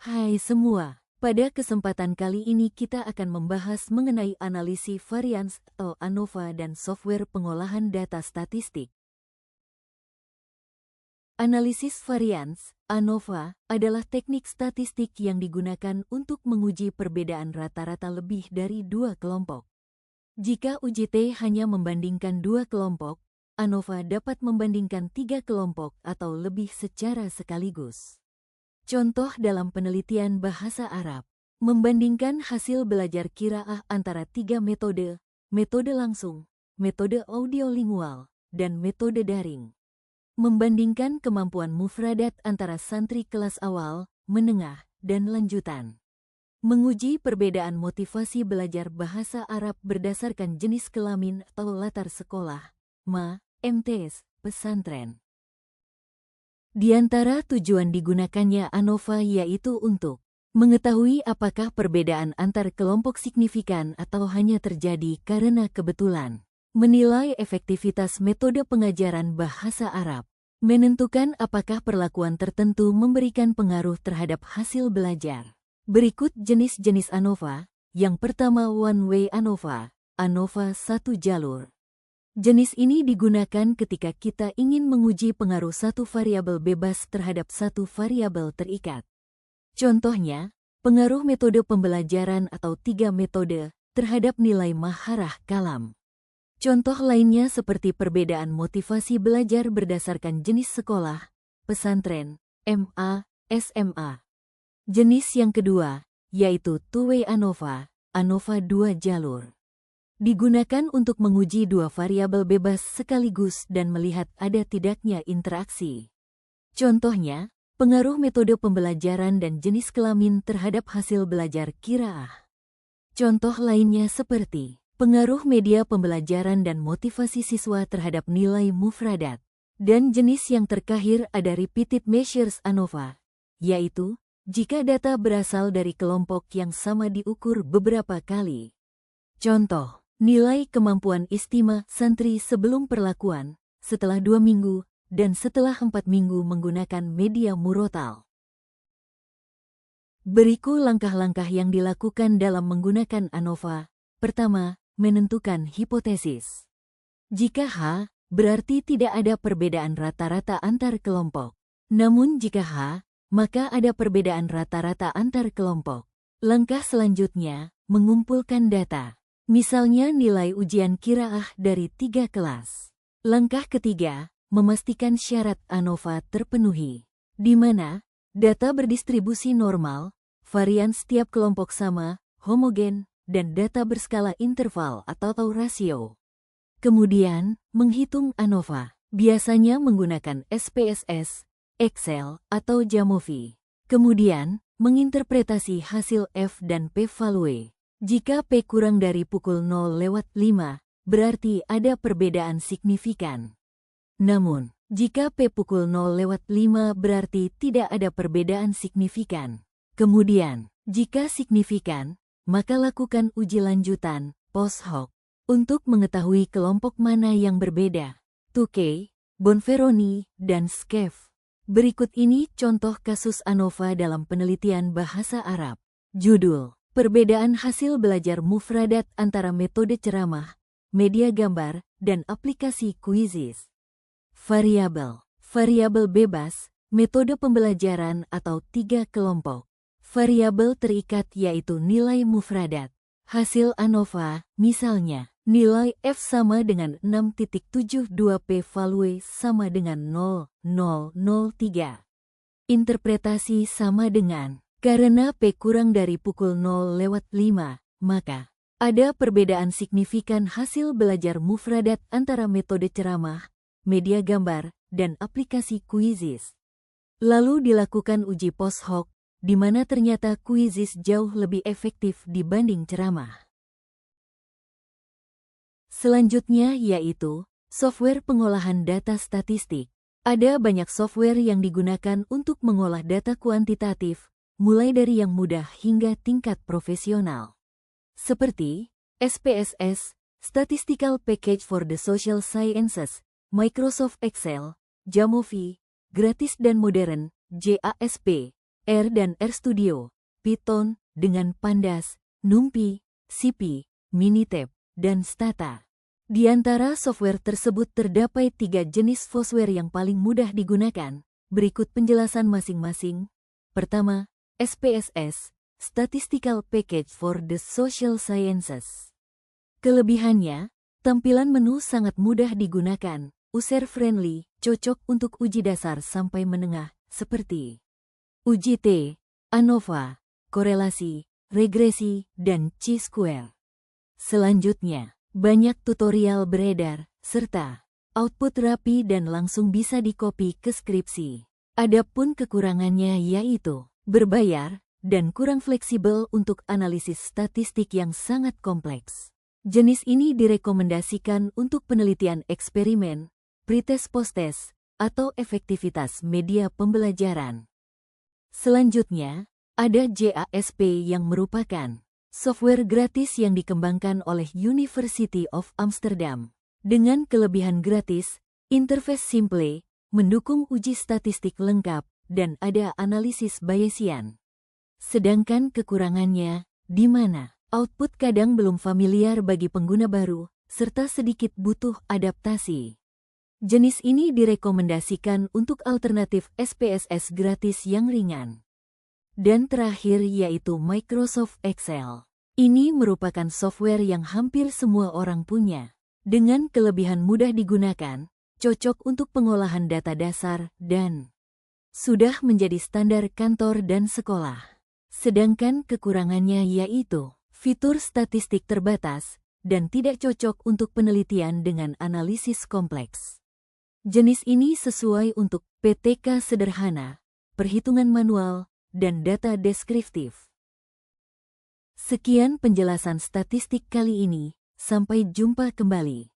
Hai semua, pada kesempatan kali ini kita akan membahas mengenai analisis varians atau ANOVA dan software pengolahan data statistik. Analisis varians, ANOVA, adalah teknik statistik yang digunakan untuk menguji perbedaan rata-rata lebih dari dua kelompok. Jika uji T hanya membandingkan dua kelompok, ANOVA dapat membandingkan tiga kelompok atau lebih secara sekaligus. Contoh dalam penelitian bahasa Arab, membandingkan hasil belajar qiraah antara tiga metode langsung, metode audiolingual, dan metode daring. Membandingkan kemampuan mufradat antara santri kelas awal, menengah, dan lanjutan. Menguji perbedaan motivasi belajar bahasa Arab berdasarkan jenis kelamin atau latar sekolah, MTS, pesantren. Di antara tujuan digunakannya ANOVA yaitu untuk mengetahui apakah perbedaan antar kelompok signifikan atau hanya terjadi karena kebetulan, menilai efektivitas metode pengajaran bahasa Arab, menentukan apakah perlakuan tertentu memberikan pengaruh terhadap hasil belajar. Berikut jenis-jenis ANOVA. Yang pertama, one-way ANOVA, ANOVA satu jalur. Jenis ini digunakan ketika kita ingin menguji pengaruh satu variabel bebas terhadap satu variabel terikat. Contohnya, pengaruh metode pembelajaran atau tiga metode terhadap nilai maharah kalam. Contoh lainnya seperti perbedaan motivasi belajar berdasarkan jenis sekolah, pesantren, MA, SMA. Jenis yang kedua, yaitu two-way ANOVA, ANOVA dua jalur. Digunakan untuk menguji dua variabel bebas sekaligus dan melihat ada tidaknya interaksi. Contohnya, pengaruh metode pembelajaran dan jenis kelamin terhadap hasil belajar qiraah. Contoh lainnya seperti pengaruh media pembelajaran dan motivasi siswa terhadap nilai mufradat. Dan jenis yang terakhir ada repeated measures ANOVA, yaitu jika data berasal dari kelompok yang sama diukur beberapa kali. Contoh, nilai kemampuan istima santri sebelum perlakuan, setelah 2 minggu, dan setelah 4 minggu menggunakan media murotal. Berikut langkah-langkah yang dilakukan dalam menggunakan ANOVA. Pertama, menentukan hipotesis. Jika H, berarti tidak ada perbedaan rata-rata antar kelompok. Namun jika H, maka ada perbedaan rata-rata antar kelompok. Langkah selanjutnya, mengumpulkan data. Misalnya nilai ujian qiraah dari 3 kelas. Langkah ketiga, memastikan syarat ANOVA terpenuhi, di mana data berdistribusi normal, varian setiap kelompok sama, homogen, dan data berskala interval atau rasio. Kemudian, menghitung ANOVA, biasanya menggunakan SPSS, Excel, atau Jamovi. Kemudian, menginterpretasi hasil F dan P-value. Jika P kurang dari pukul 0/5, berarti ada perbedaan signifikan. Namun, jika P pukul 0/5 berarti tidak ada perbedaan signifikan. Kemudian, jika signifikan, maka lakukan uji lanjutan, post hoc, untuk mengetahui kelompok mana yang berbeda. Tukey, Bonferroni, dan Skef. Berikut ini contoh kasus ANOVA dalam penelitian bahasa Arab. Judul: Perbedaan hasil belajar mufradat antara metode ceramah, media gambar, dan aplikasi Quizizz. Variabel. Variabel bebas, metode pembelajaran atau 3 kelompok. Variabel terikat yaitu nilai mufradat. Hasil ANOVA, misalnya, nilai F sama dengan 6.72 P-value sama dengan 0,003. Interpretasi sama dengan karena P kurang dari pukul 0/5, maka ada perbedaan signifikan hasil belajar mufradat antara metode ceramah, media gambar, dan aplikasi Quizizz. Lalu dilakukan uji post hoc, di mana ternyata Quizizz jauh lebih efektif dibanding ceramah. Selanjutnya yaitu software pengolahan data statistik. Ada banyak software yang digunakan untuk mengolah data kuantitatif, mulai dari yang mudah hingga tingkat profesional. Seperti SPSS, Statistical Package for the Social Sciences, Microsoft Excel, Jamovi, gratis dan modern, JASP, R dan RStudio, Python, dengan Pandas, NumPy, CP, Minitab, dan Stata. Di antara software tersebut terdapat 3 jenis software yang paling mudah digunakan. Berikut penjelasan masing-masing. Pertama, SPSS, Statistical Package for the Social Sciences. Kelebihannya, tampilan menu sangat mudah digunakan, user-friendly, cocok untuk uji dasar sampai menengah, seperti uji T, ANOVA, korelasi, regresi, dan chi-square. Selanjutnya, banyak tutorial beredar, serta output rapi dan langsung bisa dikopi ke skripsi. Adapun kekurangannya yaitu berbayar dan kurang fleksibel untuk analisis statistik yang sangat kompleks. Jenis ini direkomendasikan untuk penelitian eksperimen, pretest posttest, atau efektivitas media pembelajaran. Selanjutnya, ada JASP yang merupakan software gratis yang dikembangkan oleh University of Amsterdam. Dengan kelebihan gratis, interface simple, mendukung uji statistik lengkap, dan ada analisis Bayesian. Sedangkan kekurangannya, di mana output kadang belum familiar bagi pengguna baru, serta sedikit butuh adaptasi. Jenis ini direkomendasikan untuk alternatif SPSS gratis yang ringan. Dan terakhir yaitu Microsoft Excel. Ini merupakan software yang hampir semua orang punya. Dengan kelebihan mudah digunakan, cocok untuk pengolahan data dasar, dan sudah menjadi standar kantor dan sekolah. Sedangkan kekurangannya yaitu fitur statistik terbatas dan tidak cocok untuk penelitian dengan analisis kompleks. Jenis ini sesuai untuk PTK sederhana, perhitungan manual, dan data deskriptif. Sekian penjelasan statistik kali ini, sampai jumpa kembali.